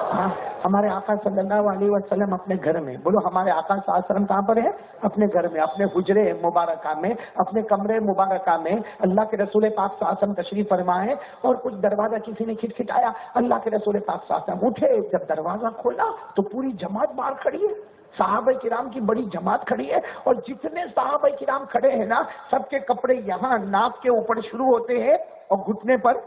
ہاں ہمارے آقا صلی اللہ علیہ وسلم اپنے گھر میں، بولو ہمارے آقا صلی اللہ علیہ وسلم کہاں پر ہے؟ اپنے گھر میں، اپنے حجرے مبارکہ میں، اپنے کمرے مبارکہ میں اللہ کے رسول پاک صلی اللہ علیہ وسلم تشریف فرمائے، اور کچھ دروازہ کسی نے کھٹکھٹایا، اللہ کے رسول پاک صلی اللہ علیہ وسلم اٹھے، جب دروازہ کھولا تو پوری جماعت باہر کھڑی ہے، صحابہ کرام کی بڑی جماعت کھڑی ہے، اور جتنے صحابہ کرام کھڑے ہیں نا سب کے کپڑے یہاں ناک کے اوپر شروع ہوتے ہیں اور گھٹنے پر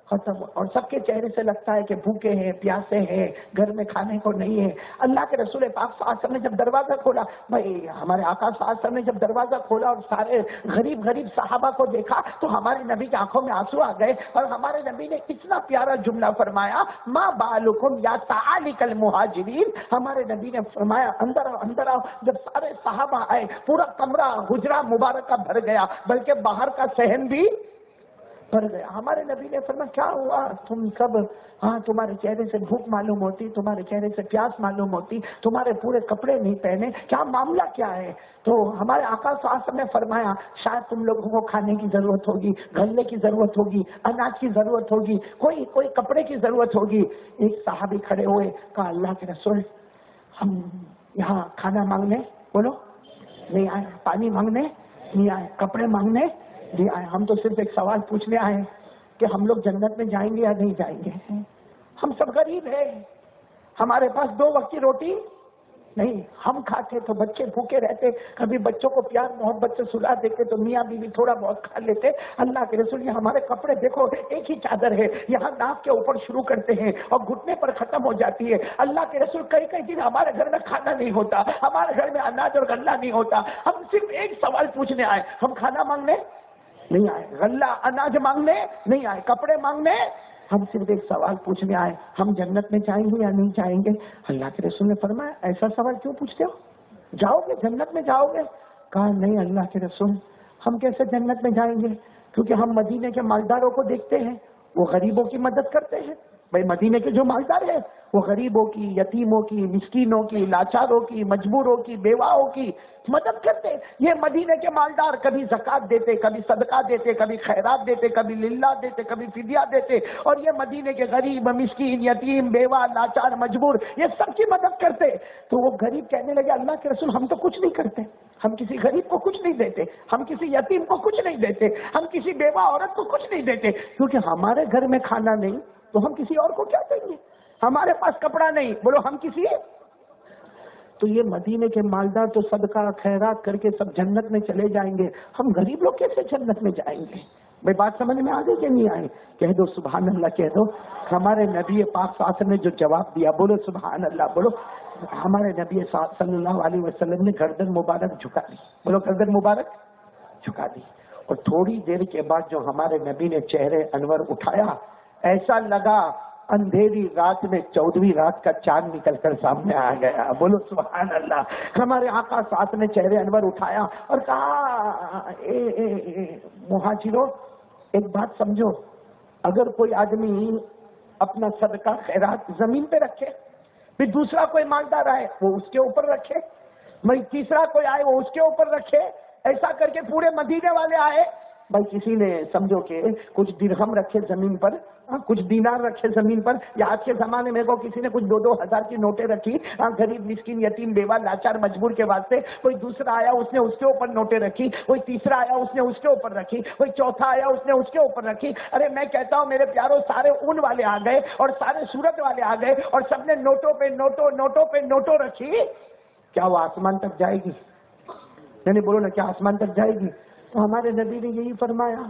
ختم، اور سب کے چہرے سے لگتا ہے کہ بھوکے ہیں، پیاسے ہیں، گھر میں کھانے کو نہیں ہے۔ اللہ کے رسول پاک صلی اللہ علیہ وسلم نے جب دروازہ کھولا، بھائی ہمارے آقا صلی اللہ علیہ وسلم نے جب دروازہ کھولا اور سارے غریب غریب صحابہ کو دیکھا تو ہمارے نبی کی آنکھوں میں آنسو آ گئے، اور ہمارے نبی نے اتنا پیارا جملہ فرمایا، ما بالکم یا تعالق المہاجرین، ہمارے نبی نے فرمایا اندر آؤ اندر آؤ۔ جب سارے صحابہ آئے پورا کمرہ حجرہ مبارکہ بھر گیا، بلکہ باہر کا صحن بھی بھر گیا۔ ہمارے نبی نے فرمایا کیا ہوا تم سب؟ ہاں تمہارے چہرے سے بھوک معلوم ہوتی، تمہارے چہرے سے پیاس معلوم ہوتی، تمہارے پورے کپڑے نہیں پہنے، کیا معاملہ کیا ہے؟ تو ہمارے آقا صلی اللہ علیہ وسلم نے فرمایا شاید تم لوگوں کو کھانے کی ضرورت ہوگی، غلے کی ضرورت ہوگی، اناج کی ضرورت ہوگی، کوئی کپڑے کی ضرورت ہوگی۔ ایک صحابی کھڑے ہوئے، کہا اللہ کے رسول ہم یہاں کھانا مانگنے بولو نہیں آئے، پانی مانگنے نہیں آئے، کپڑے مانگنے نہیں آئے، ہم تو صرف ایک سوال پوچھنے آئے کہ ہم لوگ جنت میں جائیں گے یا نہیں جائیں گے؟ ہم سب غریب ہیں، ہمارے پاس 2 وقت کی روٹی نہیں، ہم کھاتے تو بچے بھوکے رہتے، کبھی بچوں کو پیار محبت سے سلا دیتے تو میاں بیوی تھوڑا بہت کھا لیتے۔ اللہ کے رسول یہ ہمارے کپڑے دیکھو ایک ہی چادر ہے، یہاں ناک کے اوپر شروع کرتے ہیں اور گھٹنے پر ختم ہو جاتی ہے۔ اللہ کے رسول کئی دن ہمارے گھر میں کھانا نہیں ہوتا، ہمارے گھر میں اناج اور غلہ نہیں ہوتا، ہم صرف ایک سوال پوچھنے آئے، ہم کھانا مانگنے نہیں آئے، غلہ اناج مانگنے نہیں آئے، کپڑے مانگنے، ہم صرف ایک سوال پوچھنے آئے، ہم جنت میں جائیں گے یا نہیں جائیں گے؟ اللہ کے رسول نے فرمایا ایسا سوال کیوں پوچھتے ہو؟ جاؤ گے جنت میں جاؤ گے؟ کہا نہیں اللہ کے رسول ہم کیسے جنت میں جائیں گے، کیونکہ ہم مدینے کے مالداروں کو دیکھتے ہیں، وہ غریبوں کی مدد کرتے ہیں۔ بھائی مدینے کے جو مالدار ہیں وہ غریبوں کی، یتیموں کی، مسکینوں کی، لاچاروں کی، مجبوروں کی، بیواؤں کی مدد کرتے۔ یہ مدینے کے مالدار کبھی زکات دیتے، کبھی صدقہ دیتے، کبھی خیرات دیتے، کبھی للہ دیتے، کبھی فدیہ دیتے، اور یہ مدینے کے غریب، مسکین، یتیم، بیوہ، لاچار، مجبور یہ سب کی مدد کرتے۔ تو وہ غریب کہنے لگے اللہ کے رسول ہم تو کچھ نہیں کرتے، ہم کسی غریب کو کچھ نہیں دیتے، ہم کسی یتیم کو کچھ نہیں دیتے، ہم کسی بیوہ عورت کو کچھ نہیں دیتے، کیونکہ ہمارے گھر میں کھانا نہیں تو ہم کسی اور کو کیا دیں گے؟ ہمارے پاس کپڑا نہیں، بولو ہم کسی۔ تو یہ مدینے کے مالدار تو صدقہ خیرات کر کے سب جنت میں چلے جائیں گے، ہم غریب لوگ کیسے جنت میں جائیں گے؟ بھائی بات سمجھ میں آ گئی کہ نہیں آئی؟ کہہ دو سبحان اللہ، کہہ دو۔ ہمارے نبی پاک صلی اللہ علیہ وسلم نے جو جواب دیا، بولو سبحان اللہ، بولو۔ ہمارے نبی صلی اللہ علیہ وسلم نے گردن مبارک جھکا دی، بولو گردن مبارک جھکا دی، اور تھوڑی دیر کے بعد جو ہمارے نبی نے چہرے انور اٹھایا، ایسا لگا اندھیری رات میں 14ویں رات کا چاند نکل کر سامنے آ گیا، بولو سبحان اللہ۔ ہمارے آقا ساتھ نے چہرے انور اٹھایا اور کہا مہاجروں ایک بات سمجھو، اگر کوئی آدمی اپنا صدقہ خیرات زمین پہ رکھے، پھر دوسرا کوئی مالدار آئے وہ اس کے اوپر رکھے، بھائی تیسرا کوئی آئے وہ اس کے اوپر رکھے، ایسا کر کے پورے مدینے والے آئے، بھائی کسی نے سمجھو کہ کچھ درہم رکھے زمین پر، کچھ دینار رکھے زمین پر، یا آج کے زمانے میں کو کسی نے کچھ 2-2 ہزار کی نوٹیں رکھی، غریب مسکین یتیم بیوہ لاچار مجبور کے واسطے، کوئی دوسرا آیا اس نے اس کے اوپر نوٹیں رکھی، کوئی تیسرا آیا اس نے اس کے اوپر رکھی، کوئی چوتھا آیا اس نے اس کے اوپر رکھی۔ ارے میں کہتا ہوں میرے پیاروں سارے اون والے آ گئے اور سارے سورت والے آ گئے اور سب نے نوٹوں پہ نوٹوں نوٹوں پہ نوٹوں رکھی، کیا وہ آسمان تک جائے گی؟ نہیں بولو نا، کیا آسمان تک جائے گی؟ تو ہمارے نبی نے یہی فرمایا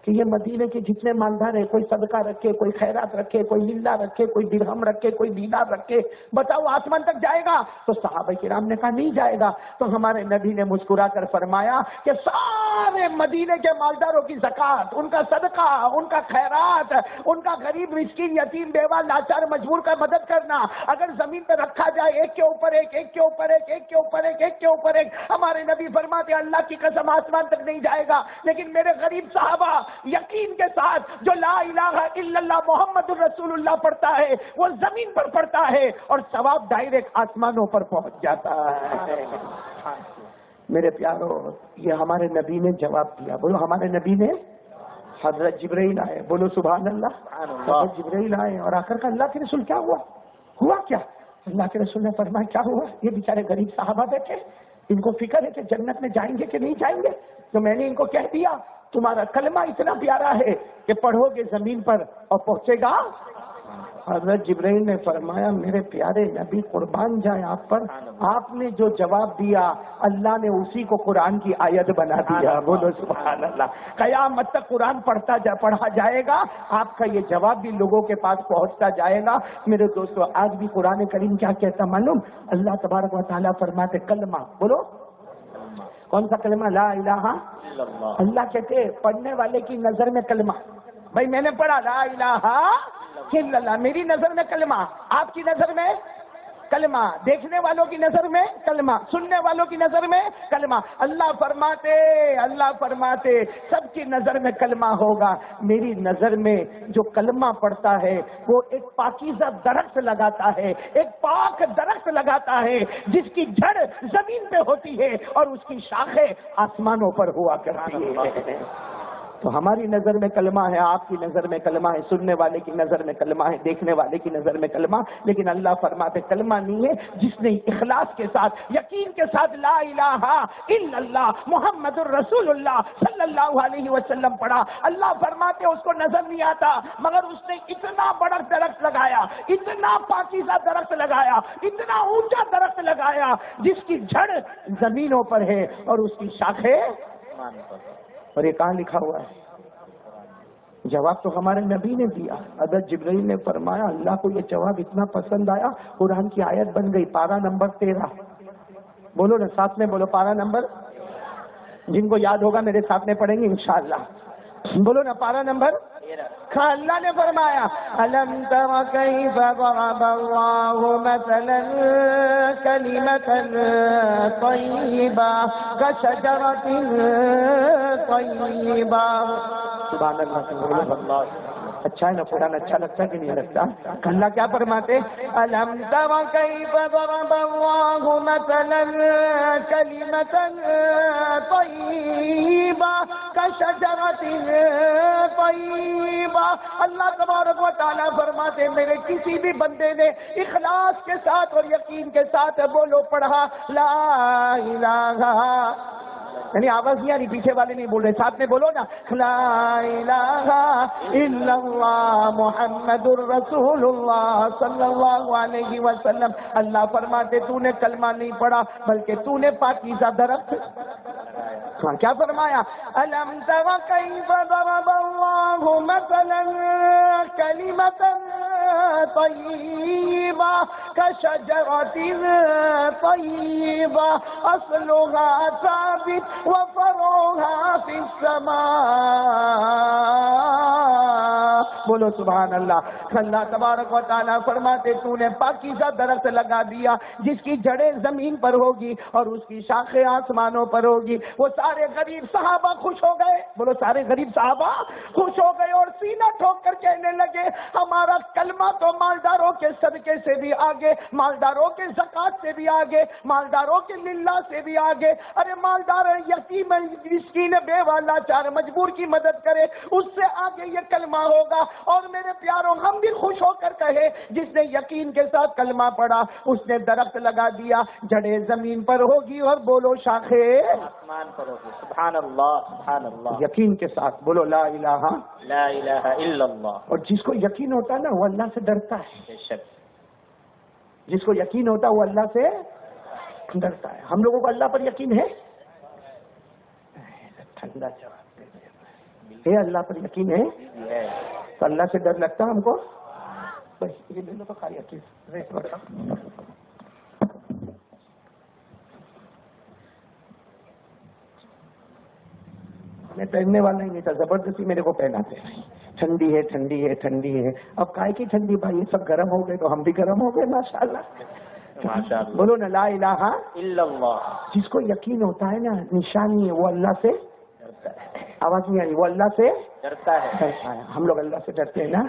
کہ یہ مدینے کے جتنے مالدار ہیں، کوئی صدقہ رکھے، کوئی خیرات رکھے، کوئی للہ رکھے، کوئی درہم رکھے، کوئی دینار رکھے، بتاؤ آسمان تک جائے گا؟ تو صحابہ کرام نے کہا نہیں جائے گا۔ تو ہمارے نبی نے مسکرا کر فرمایا کہ سارے مدینے کے مالداروں کی زکات، ان کا صدقہ، ان کا خیرات، ان کا غریب مسکین یتیم بیوہ لاچار مجبور کا مدد کرنا اگر زمین پہ رکھا جائے ایک کے اوپر ایک، ایک کے اوپر ایک، ایک کے اوپر ایک، ایک کے اوپر ایک، ہمارے نبی فرماتے اللہ کی قسم آسمان تک نہیں جائے گا، لیکن میرے غریب صحابہ یقین کے ساتھ جو لا الہ الا اللہ محمد الرسول اللہ پڑھتا ہے وہ زمین پر پڑھتا ہے اور ثواب ڈائریکٹ آسمانوں پر پہنچ جاتا ہے۔ میرے پیارو یہ ہمارے نبی نے جواب دیا، بولو ہمارے نبی نے۔ حضرت جبرائیل آئے، بولو سبحان اللہ۔ حضرت جبرائیل آئے اور آ کر کہ اللہ کے رسول کیا ہوا؟ ہوا کیا؟ اللہ کے رسول نے فرمایا کیا ہوا؟ یہ بیچارے غریب صحابہ بیٹھے، ان کو فکر ہے کہ جنت میں جائیں گے کہ نہیں جائیں گے، تو میں نے ان کو کہہ دیا تمہارا کلمہ اتنا پیارا ہے کہ پڑھو گے زمین پر اور پہنچے گا۔ حضرت جبرائیل نے فرمایا میرے پیارے نبی قربان جائے آپ پر، آپ نے جو جواب دیا اللہ نے اسی کو قرآن کی آیت بنا دیا۔ بولو سبحان اللہ۔ قیامت تک قرآن پڑھا جائے گا، آپ کا یہ جواب بھی لوگوں کے پاس پہنچتا جائے گا۔ میرے دوستو آج بھی قرآن کریم کیا کہتا معلوم؟ اللہ تبارک و تعالیٰ فرماتے کلمہ، بولو کون سا کلمہ؟ لا الہ الا اللہ۔ اللہ کہتے پڑھنے والے کی نظر میں کلمہ، بھائی میں نے پڑھا لا الہ الا اللہ، میری نظر میں کلمہ، آپ کی نظر میں کلمہ، دیکھنے والوں کی نظر میں کلمہ، سننے والوں کی نظر میں کلمہ۔ اللہ فرماتے سب کی نظر میں کلمہ ہوگا، میری نظر میں جو کلمہ پڑھتا ہے وہ ایک پاکیزہ درخت لگاتا ہے، ایک پاک درخت لگاتا ہے جس کی جڑ زمین پہ ہوتی ہے اور اس کی شاخیں آسمانوں پر ہوا کرتی ہے۔ تو ہماری نظر میں کلمہ ہے، آپ کی نظر میں کلمہ ہے، سننے والے کی نظر میں کلمہ ہے، دیکھنے والے کی نظر میں کلمہ، لیکن اللہ فرماتے کلمہ نہیں ہے جس نے اخلاص کے ساتھ یقین کے ساتھ لا الہ الا اللہ محمد الرسول اللہ صلی اللہ علیہ وسلم پڑھا۔ اللہ فرماتے اس کو نظر نہیں آتا مگر اس نے اتنا بڑا درخت لگایا، اتنا پاکیزہ درخت لگایا، اتنا اونچا درخت لگایا جس کی جڑ زمینوں پر ہے اور اس کی شاخیں، اور یہ کہاں لکھا ہوا ہے؟ جواب تو ہمارے نبی نے دیا۔ حضرت جبرائیل نے فرمایا اللہ کو یہ جواب اتنا پسند آیا، قرآن کی آیت بن گئی، پارہ نمبر 13۔ بولو نا ساتھ میں، بولو پارہ نمبر، جن کو یاد ہوگا میرے ساتھ میں پڑھیں گے انشاءاللہ۔ بولو نا پارہ نمبر 13۔ اللہ نے فرمایا الم تر کیف ضرب اللہ مثلا کلمۃ طیبہ کشجرۃ طیبہ۔ سبحان اللہ، سبحان اللہ۔ اچھا ہے نا قرآن، اچھا لگتا ہے کہ نہیں لگتا؟ اللہ کیا فرماتے الم تر کیف ضرب اللہ مثلا کلمۃ طیبہ کشجرۃ طیبہ۔ اللہ تبارک و تعالیٰ فرماتے میرے کسی بھی بندے نے اخلاص کے ساتھ اور یقین کے ساتھ بولو پڑھا لا الہ، یعنی آواز نہیں آ رہی، پیچھے والے نہیں بول رہے، ساتھ میں بولو نا لا الہ الا اللہ محمد الرسول اللہ صلی اللہ علیہ وسلم۔ اللہ فرماتے تو نے کلمہ نہیں پڑھا بلکہ تو نے پاکیزہ درخت، کیا فرمایا الم تر کیف ضرب اللہ مثلا کلمۃ طیبہ کشجرۃ طیبہ اصلها ثابت وفرعها فی السماء۔ بولو سبحان اللہ۔ اللہ تبارک و تعالیٰ فرماتے تو نے پاکیزہ درخت لگا دیا جس کی جڑیں زمین پر ہوگی اور اس کی شاخیں آسمانوں پر ہوگی۔ وہ سارے غریب صحابہ خوش ہو گئے، بولو سارے غریب صحابہ خوش ہو گئے اور سینہ ٹھوک کر کہنے لگے ہمارا کلمہ تو مالداروں کے صدقے سے بھی آگے، مالداروں کے زکوٰۃ سے بھی آگے، مالداروں کے للہ سے بھی آگے۔ ارے مالدار یتیم مسکین بیوہ لاچار مجبور کی مدد کرے اس سے آگے یہ کلمہ ہوگا۔ اور میرے پیاروں ہم بھی خوش ہو کر کہے جس نے یقین کے ساتھ کلمہ پڑھا اس نے درخت لگا دیا، جڑیں زمین پر ہوگی اور بولو شاخیں آسمان پر ہوگی۔ سبحان اللہ، سبحان اللہ۔ یقین کے ساتھ بولو لا الہ الا اللہ۔ اور جس کو یقین ہوتا ہے نا وہ اللہ سے ڈرتا ہے، جس کو یقین ہوتا ہے وہ اللہ سے ڈرتا ہے۔ ہم لوگوں کو اللہ پر یقین ہے؟ ٹھنڈا جواب ہے، اللہ پر یقین ہے تو اللہ سے ڈر لگتا ہے ہم کو؟ یہ لے لو تو خالی یقین۔ میں پہننے والا ہی نہیں تھا، زبردستی میرے کو پہناتے ہیں، ٹھنڈی ہے ٹھنڈی ہے ٹھنڈی ہے۔ اب کائے کی ٹھنڈی بھائی، یہ سب گرم ہو گئے تو ہم بھی گرم ہو گئے ماشاءاللہ۔ بولو نا لا الہ الا اللہ۔ جس کو یقین ہوتا ہے نا نشانی ہے وہ اللہ سے آواز نہیں آ رہی، وہ اللہ سے ڈرتا ہے۔ ہم لوگ اللہ سے ڈرتے ہیں نا،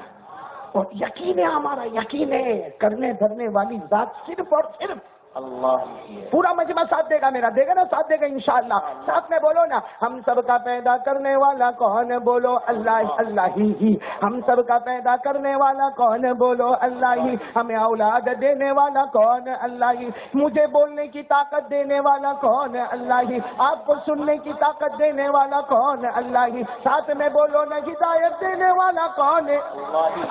اور یقین ہے ہمارا، یقین ہے کرنے دھرنے والی ذات صرف اور صرف پورا مجمع ساتھ دے گا میرا، دے گا نا، ساتھ دے گا انشاءاللہ. ساتھ میں بولو نا، ہم سب کا پیدا کرنے والا کون ہے؟ بولو اللہ، اللہ ہی. ہم سب کا پیدا کرنے والا کون ہے؟ بولو اللہ ہی. ہمیں اولاد دینے والا کون ہے؟ اللہ ہی. مجھے بولنے کی طاقت دینے والا کون ہے؟ اللہ ہی. آپ کو سننے کی طاقت دینے والا کون ہے؟ اللہ ہی. ساتھ میں بولو نا، ہدایت دینے والا کون ہے؟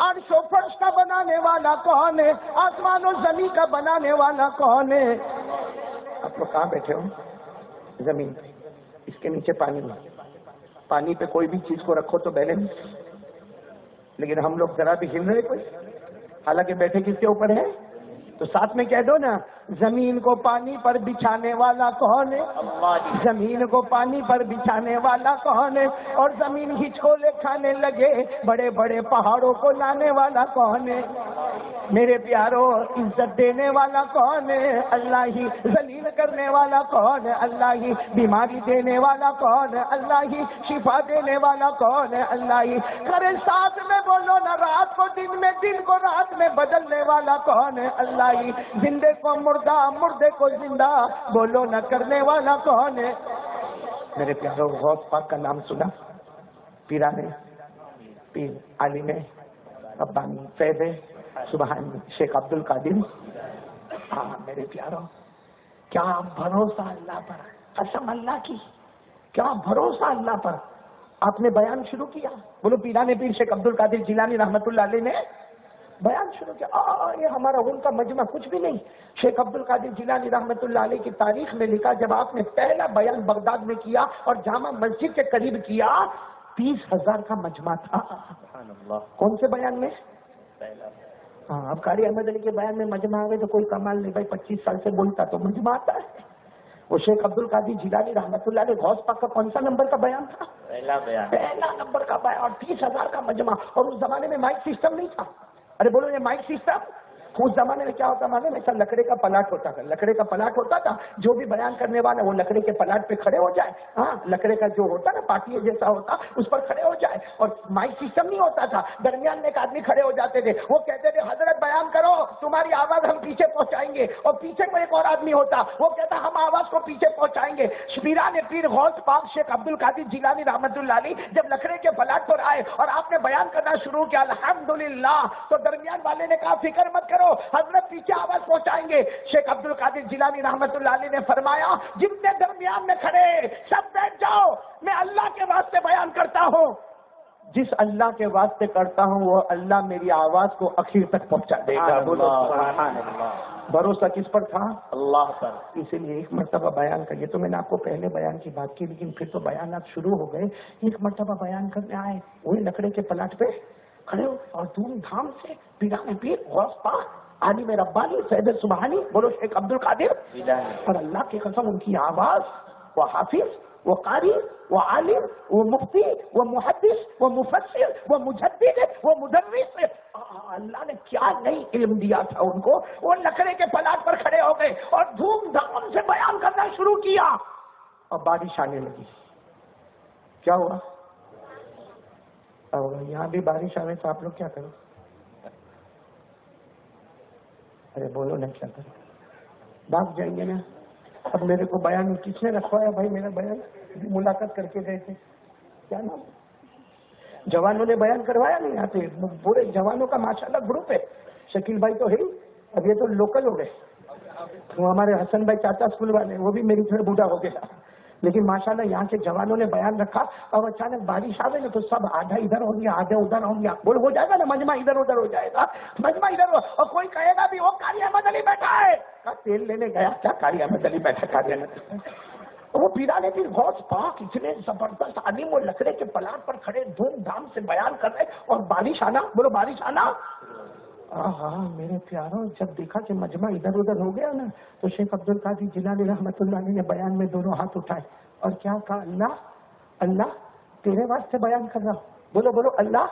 عرش و فرش کا بنانے والا کون ہے؟ آسمان و زمین کا بنانے والا کون ہے؟ آپ لوگ کہاں بیٹھے ہو؟ زمین پہ. اس کے نیچے پانی میں. پانی پہ کوئی بھی چیز کو رکھو تو بیلنس، لیکن ہم لوگ ذرا بھی ہل رہے کوئی، حالانکہ بیٹھے کس کے اوپر ہے؟ تو ساتھ میں کہہ دو نا، زمین کو پانی پر بچھانے والا کون ہے؟ زمین کو پانی پر بچھانے والا کون ہے؟ اور زمین ہچکولے کھانے لگے بڑے بڑے پہاڑوں کو لانے والا کون ہے؟ میرے پیاروں، عزت دینے والا کون ہے؟ اللہ ہی. ذلیل کرنے والا کون ہے؟ اللہ ہی. بیماری دینے والا کون ہے؟ اللہ ہی. شفا دینے والا کون ہے؟ اللہ ہی. کرے ساتھ میں بولو نا، رات کو دن میں، دن کو رات میں بدلنے والا کون ہے؟ اللہ ہی. زندے کو مردہ، مردے کو زندہ بولو نہ کرنے والا کون ہے؟ میرے پیاروں، غوث پاک کا نام سنا؟ پیرانے، پیر عالم ربانی فیض سبحانی شیخ عبد القادر. ہاں میرے پیاروں، کیا بھروسہ اللہ پر، قسم اللہ کی، کیا بھروسہ اللہ پر. آپ نے بیان شروع کیا، بولو پیرانے پیر شیخ عبد القادر جیلانی رحمت اللہ علیہ نے بیان شروع کیا. یہ ہمارا ان کا مجمع کچھ بھی نہیں. شیخ عبد القادر جیلانی رحمت اللہ علیہ کی تاریخ میں لکھا، جب آپ نے پہلا بیان بغداد میں کیا اور جامع مسجد کے قریب کیا، 30,000 کا مجمع تھا. کون سے بیان میں؟ ہاں، اب قاری احمد علی کے بیان میں مجمع آ گئے تو کوئی کمال نہیں بھائی، 25 سال سے بولتا تو مجمع آتا ہے. وہ شیخ عبد القادر جیلانی رحمت اللہ علیہ غوث پاک کا کون سا نمبر کا بیان تھا؟ پہلا نمبر کا بیان، اور 30,000 کا مجمع. اور اس زمانے میں مائک سسٹم نہیں تھا. ارے بولو، یہ مائک سسٹم اس زمانے میں کیا ہوتا معلوم ہے؟ ایسا لکڑے کا پلاٹ ہوتا تھا، لکڑے کا پلاٹ ہوتا تھا. جو بھی بیان کرنے والا وہ لکڑے کے پلاٹ پہ کھڑے ہو جائے. ہاں، لکڑے کا جو ہوتا نا پاٹی جیسا ہوتا، اس پر کھڑے ہو جائے. اور مائک سسٹم نہیں ہوتا تھا. درمیان میں ایک آدمی کھڑے ہو جاتے تھے، وہ کہتے تھے حضرت بیان کرو، تمہاری آواز ہم پیچھے پہنچائیں گے. اور پیچھے کو ایک اور آدمی ہوتا، وہ کہتا ہم آواز کو پیچھے پہنچائیں گے. پیرانے پیر غوث پاک شیخ عبد القادر جیلانی رحمت اللہ علیہ جب لکڑے کے پلاٹ پر آئے اور آپ نے بیان کرنا شروع کیا الحمدللہ، تو درمیان والے نے کہا فکر مت کرو، حضرت پیچھے آواز پہنچائیں گے. شیخ عبد القادر جیلانی رحمت اللہ علیہ نے فرمایا جتنے درمیان میں کھڑے سب بیٹھ جاؤ، میں اللہ کے واسطے بیان کرتا ہوں. جس اللہ کے واسطے کرتا ہوں وہ اللہ میری آواز کو اخیر تک پہنچا دے گا. بولو سبحان اللہ. بھروسہ کس پر تھا؟ اللہ پر. اسی لیے ایک مرتبہ بیان کریے. تو میں نے آپ کو پہلے بیان کی بات کی، لیکن پھر تو بیانات شروع ہو گئے. ایک مرتبہ بیان کرنے آئے، وہی لکڑے کے پلاٹ پہ کھڑے ہو اور دھوم دھام سے پیرانے پیر غوث پاک عالم ربانی سید سبحانی، بولو شیخ عبد القادر. اور اللہ کی قسم ان کی آواز، وہ حافظ، وہ قاری، وہ عالم، وہ مفتی، وہ محدث، وہ مفسر، وہ مجدد، وہ مدرس، اللہ نے کیا نئی علم دیا تھا ان کو. وہ لکڑے کے پلاٹ پر کھڑے ہو گئے اور دھوم دھام سے بیان کرنا شروع کیا. اور بارش آنے لگی. کیا ہوا؟ یہاں بھی بارش آئے تو آپ لوگ کیا کرو؟ ارے بولو نا، کیا کرو؟ بھاگ جائیں گے نا. اب میرے کو بیان کس نے رکھوایا بھائی؟ میرا بیان ملاقات کر کے گئے تھے، کیا نام، جوانوں نے بیان کروایا نہیں آتے. پورے جوانوں کا ماشاءاللہ گروپ ہے. شکیل بھائی تو ہے ہی، اب یہ تو لوکل ہو گئے. وہ ہمارے حسن بھائی چاچا اسکول والے، وہ بھی میری طرح بوڑھا ہو گیا. لیکن ماشاءاللہ یہاں کے جوانوں نے بیان رکھا. اور اچانک بارش آ گئی نا تو سب آدھا ادھر ہو گیا، آدھا ادھر ہو گیا. بول ہو جائے گا نا، مجمع ادھر ادھر ہو جائے گا، مجمع ادھر. اور کوئی کہے گا بھی وہ قاری احمد علی بیٹھا ہے، تیل لینے گیا کیا قاری احمد علی بیٹھا؟ قاری احمد وہ پیرانے پیر غوث پاک اتنے زبردست عالم، وہ لکڑے کے پلاٹ پر کھڑے دھوم دھام سے بیان کر رہے. اور بارش آنا، بولو بارش آنا. ہاں میرے پیاروں، جب دیکھا کہ مجمع ادھر ادھر ہو گیا نا تو شیخ عبد القادر جیلانی رحمت اللہ علیہ نے بیان میں دونوں ہاتھ اٹھائے اور کیا کہا؟ اللہ اللہ تیرے واسطے بیان کر رہا ہوں. بولو بولو اللہ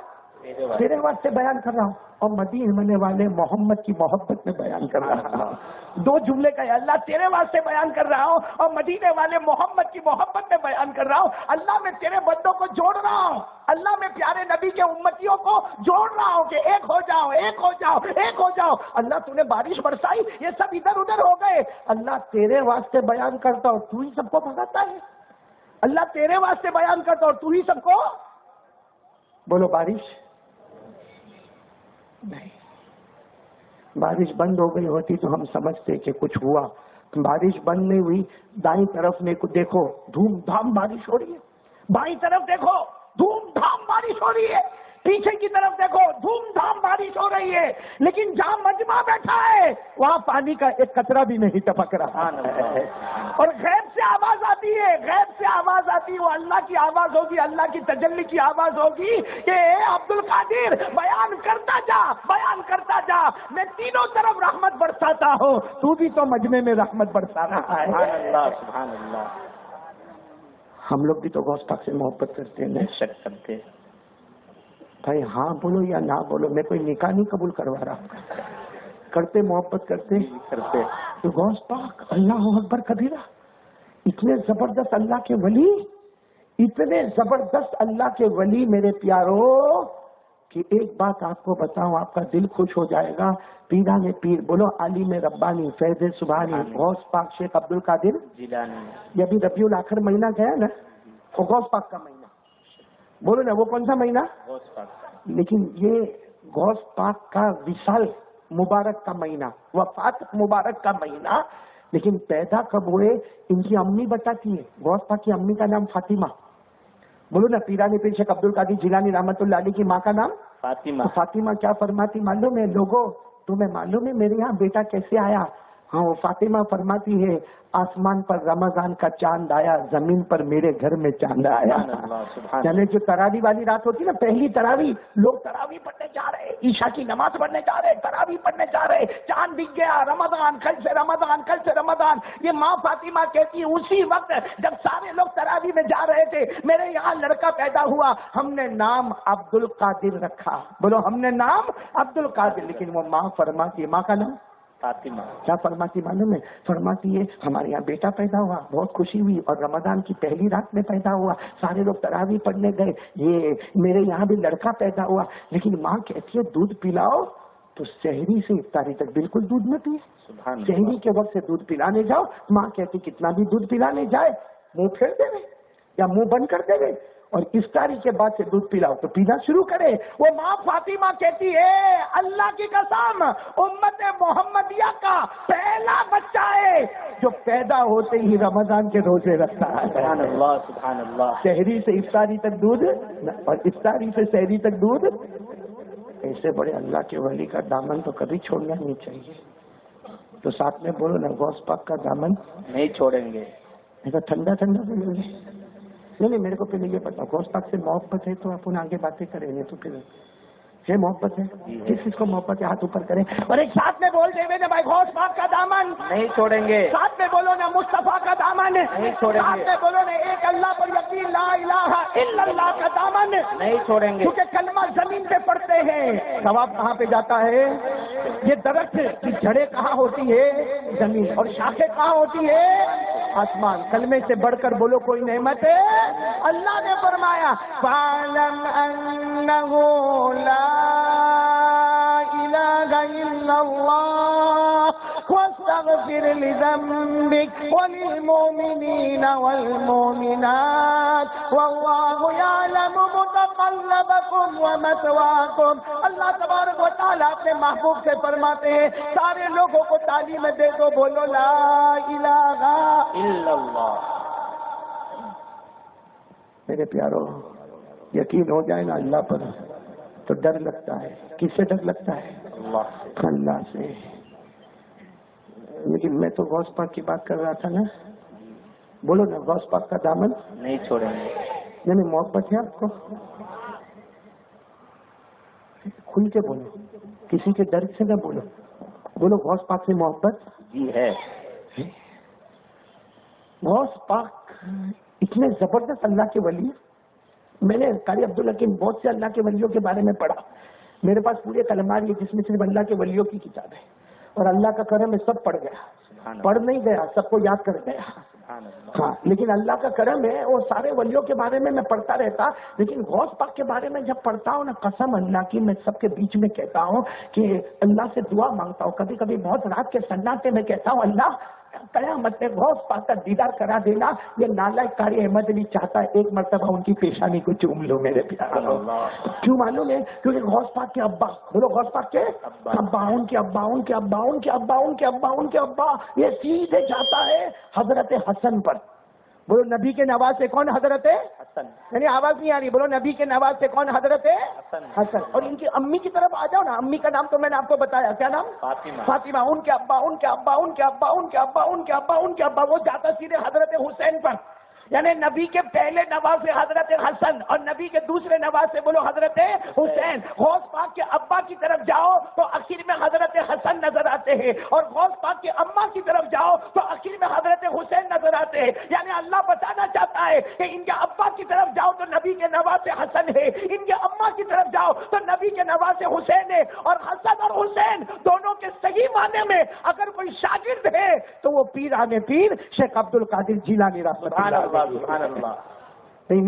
تیرے واسطے بیان کر رہا ہوں اور مدینے والے محمد کی محبت میں بیان کر رہا ہوں. دو جملے کا ہے, اللہ تیرے واسطے بیان کر رہا ہوں اور مدینے والے محمد کی محبت میں بیان کر رہا ہوں. اللہ میں تیرے بندوں کو جوڑ رہا ہوں, اللہ میں پیارے نبی کے امتیوں کو جوڑ رہا ہوں کہ ایک ہو جاؤ, ایک ہو جاؤ, ایک ہو جاؤ. اللہ تو نے بارش برسائی, یہ سب ادھر ادھر ہو گئے. اللہ تیرے واسطے بیان کرتا ہوں, تو ہی سب کو بھگاتا ہے. اللہ تیرے واسطے بیان کرتا ہوں, تو ہی سب کو. بولو بارش نہیں. بارش بند ہو گئی ہوتی تو ہم سمجھتے کہ کچھ ہوا. بارش بند نہیں ہوئی. دائیں طرف میں دیکھو دھوم دھام بارش ہو رہی ہے, بائیں طرف دیکھو دھوم دھام بارش ہو رہی ہے, پیچھے کی طرف دیکھو دھوم دھام بارش ہو رہی ہے. لیکن جہاں مجمع بیٹھا ہے وہاں پانی کا ایک قطرہ بھی نہیں ٹپک رہا ہے. اور غیب سے آواز آتی ہے, غیب سے آواز آتی ہے, وہ اللہ کی آواز ہوگی, اللہ کی تجلی کی آواز ہوگی کہ اے عبد القادر بیان کرتا جا, بیان کرتا جا, میں تینوں طرف رحمت برساتا ہوں, تو بھی تو مجمع میں رحمت برسا رہا ہے. سبحان اللہ, سبحان اللہ. ہم لوگ بھی تو غوث پاک سے محبت کرتے ہیں, شک کرتے بھائی ہاں بولو یا نہ بولو, میں کوئی نکاح نہیں قبول کروا رہا. کرتے محبت کرتے تو غوث پاک اللہ اکبر کبیرہ. اتنے زبردست اللہ کے ولی, اتنے زبردست اللہ کے ولی میرے پیاروں کہ ایک بات آپ کو بتاؤں, آپ کا دل خوش ہو جائے گا. پیران پیر بولو, عالم ربانی, فیض سبحانی, غوث پاک شیخ عبد القادر جیلانی. یہ ابھی ربیع الاخر مہینہ گیا نا, وہ غوث پاک کا مہینہ. بولو نا وہ کون سا مہینہ؟ غوث پاک. لیکن یہ غوث پاک کا وصال مبارک کا مہینہ, وفات مبارک کا مہینہ. لیکن پیدا کب ہوئے ان کی امی بتاتی ہے. غوث پاک کی امی کا نام فاطمہ. بولو نا, پیران پیر شیخ عبد القادر جیلانی رحمت اللہ علیہ کی ماں کا نام فاطمہ. فاطمہ کیا فرماتی معلوم ہے لوگوں, تمہیں معلوم ہے میرے یہاں بیٹا کیسے آیا؟ ہاں, وہ فاطمہ فرماتی ہے آسمان پر رمضان کا چاند آیا, زمین پر میرے گھر میں چاند آیا. یعنی جو تراویح والی رات ہوتی نا, پہلی تراویح, لوگ تراویح پڑھنے جا رہے, عشاء کی نماز پڑھنے جا رہے, تراویح پڑھنے جا رہے, چاند دکھ گیا, رمضان, کل سے رمضان, کل سے رمضان. یہ ماں فاطمہ کہتی ہے اسی وقت جب سارے لوگ تراویح میں جا رہے تھے میرے یہاں لڑکا پیدا ہوا, ہم نے نام عبد القادر رکھا. بولو ہم نے نام عبد القادر. لیکن وہ ماں فرماتی ہے, ماں کا نام فاطمہ. کیا فرماتی معلوم ہے؟ فرماتی ہے ہمارے یہاں بیٹا پیدا ہوا, بہت خوشی ہوئی, اور رمضان کی پہلی رات میں پیدا ہوا, سارے لوگ تراویح پڑھنے گئے, یہ میرے یہاں بھی لڑکا پیدا ہوا. لیکن ماں کہتی ہے دودھ پلاؤ, تو سحری سے افطاری تک بالکل دودھ نہ پیے. سحری کے وقت سے دودھ پلانے جاؤ, ماں کہتی کتنا بھی دودھ پلانے جائے منہ پھیر دے گئے یا منہ بند کر دے گئے, اور افطاری کے بعد سے دودھ پلاؤ تو پینا شروع کرے. وہ ماں فاطمہ کہتی ہے اللہ کی قسم امت محمدیہ کا پہلا بچہ ہے جو پیدا ہوتے ہی رمضان کے روزے رکھتا ہے. سبحان اللہ, سبحان اللہ. سحری سے افطاری تک دودھ اور افطاری سے سحری تک دودھ. ایسے بڑے اللہ کے ولی کا دامن تو کبھی چھوڑنا نہیں چاہیے. تو ساتھ میں بولو نا, غوث پاک کا دامن نہیں چھوڑیں گے. ایسا ٹھنڈا ٹھنڈا بولیں گے. نہیں, میرے کو پہلے یہ پتا, غوث پاک سے محبت ہے تو اپن آگے باتیں کریں گے. تو پھر ہے محبت ہے, کس چیز کو محبت ہے, ہاتھ اوپر کریں. اور ایک ساتھ میں بول دے نا بھائی, غوث پاک کا دامن نہیں چھوڑیں گے. ساتھ میں بولو نا, مصطفیٰ کا دامن نہیں چھوڑیں گے. ساتھ میں بولو نا, ایک اللہ پر یقین, لا الہ الا اللہ کا دامن نہیں چھوڑیں گے. کیونکہ کلمہ زمین پہ پڑتے ہیں, ثواب کہاں پہ جاتا ہے؟ یہ درخت کی جڑیں کہاں ہوتی ہے؟ زمین. اور شاخیں کہاں ہوتی ہے؟ آسمان. کلمے سے بڑھ کر بولو کوئی نعمت ہے؟ اللہ نے فرمایا فَاعْلَمْ أَنَّهُ لَا إِلَهَ إِلَّا اللَّهُ وَاسْتَغْفِرْ لِذَنبِكَ وَلِلْمُؤْمِنِينَ وَالْمُؤْمِنَاتِ وَاللَّهُ يَعْلَمُ مُتَقَلَّبَكُمْ وَمَثْوَاكُمْ. اللہ تبارک و تعالیٰ اپنے محبوب سے فرماتے ہیں سارے لوگوں کو تعلیم دے دو, بولو لا الہ الا اللہ. میرے پیارو, یقین ہو جائے نا اللہ پر تو ڈر لگتا ہے. کس سے ڈر لگتا ہے؟ اللہ سے. لیکن میں تو غوث پاک کی بات کر رہا تھا نا. بولو نا, غوث پاک کا دامن نہیں چھوڑیں گے. یعنی محبت ہے آپ کو, کھل کے بولو, کسی کے ڈر سے نہ بولو. بولو غوث پاک سے محبت جی ہے. غوث پاک اتنے زبردست اللہ کے ولی, میں نے قاری عبدالحکیم بہت سے اللہ کے ولیوں کے بارے میں پڑھا. میرے پاس پورے کلمات ہے جس میں صرف اللہ کے ولیوں کی کتاب ہے, اور اللہ کا کرم ہے سب پڑھ گیا, پڑھ نہیں گیا, سب کو یاد کر گیا. ہاں, لیکن اللہ کا کرم ہے وہ سارے ولیوں کے بارے میں پڑھتا رہتا, لیکن غوث پاک کے بارے میں جب پڑھتا ہوں نا, قسم اللہ کی میں سب کے بیچ میں کہتا ہوں کہ اللہ سے دعا مانگتا ہوں. کبھی کبھی بہت رات کے سناٹے میں کہتا ہوں, اللہ قیامت میں غوث پاک کا دیدار کرا دینا. یہ نالائق قاری احمد علی چاہتا ہے ایک مرتبہ ان کی پیشانی کو چوم لو میرے پیارے. کیوں معلوم ہے؟ کیونکہ غوث پاک کے ابا, بولو غوث پاک کے ابا, ان کے ابا, ان کے ابا, ان کے ابا, ان کے ابا, ان کے ابا, یہ سیدھے جاتا ہے حضرت حسن پر. بولو نبی کے نواز سے کون حضرت ہے حسن؟ یعنی آواز نہیں آ رہی, بولو نبی کے نواز سے کون حضرت ہے حسن. اور ان کی امی کی طرف آ جاؤ نا, امی کا نام تو میں نے آپ کو بتایا, کیا نام؟ فاطمہ. ان کے ابا, ان کے ابا, ان کے ابا, ان کے ابا, ان کے ابا, ان کے ابا, وہ جاتا سیدھے حضرت حسین پر. یعنی نبی کے پہلے نواز سے حضرت حسن اور نبی کے دوسرے نواز سے بولو حضرت حسین. غوث پاک کے ابا کی طرف جاؤ تو آخر میں حضرت حسن نظر آتے ہیں, اور غوث پاک کے اماں کی طرف جاؤ تو آخر میں حضرت حسین نظر آتے ہیں. یعنی اللہ بتانا چاہتا ہے کہ ان کے ابا کی طرف جاؤ تو نبی کے نواز سے حسن ہے, ان کے اماں کی طرف جاؤ تو نبی کے نواز سے حسین ہے. اور حسن اور حسین دونوں کے صحیح معنی میں اگر کوئی شاگرد ہے تو وہ پیر آنے پیر شیخ عبد القادر جیلانی رحمۃ اللہ. سبحان اللہ. نہیں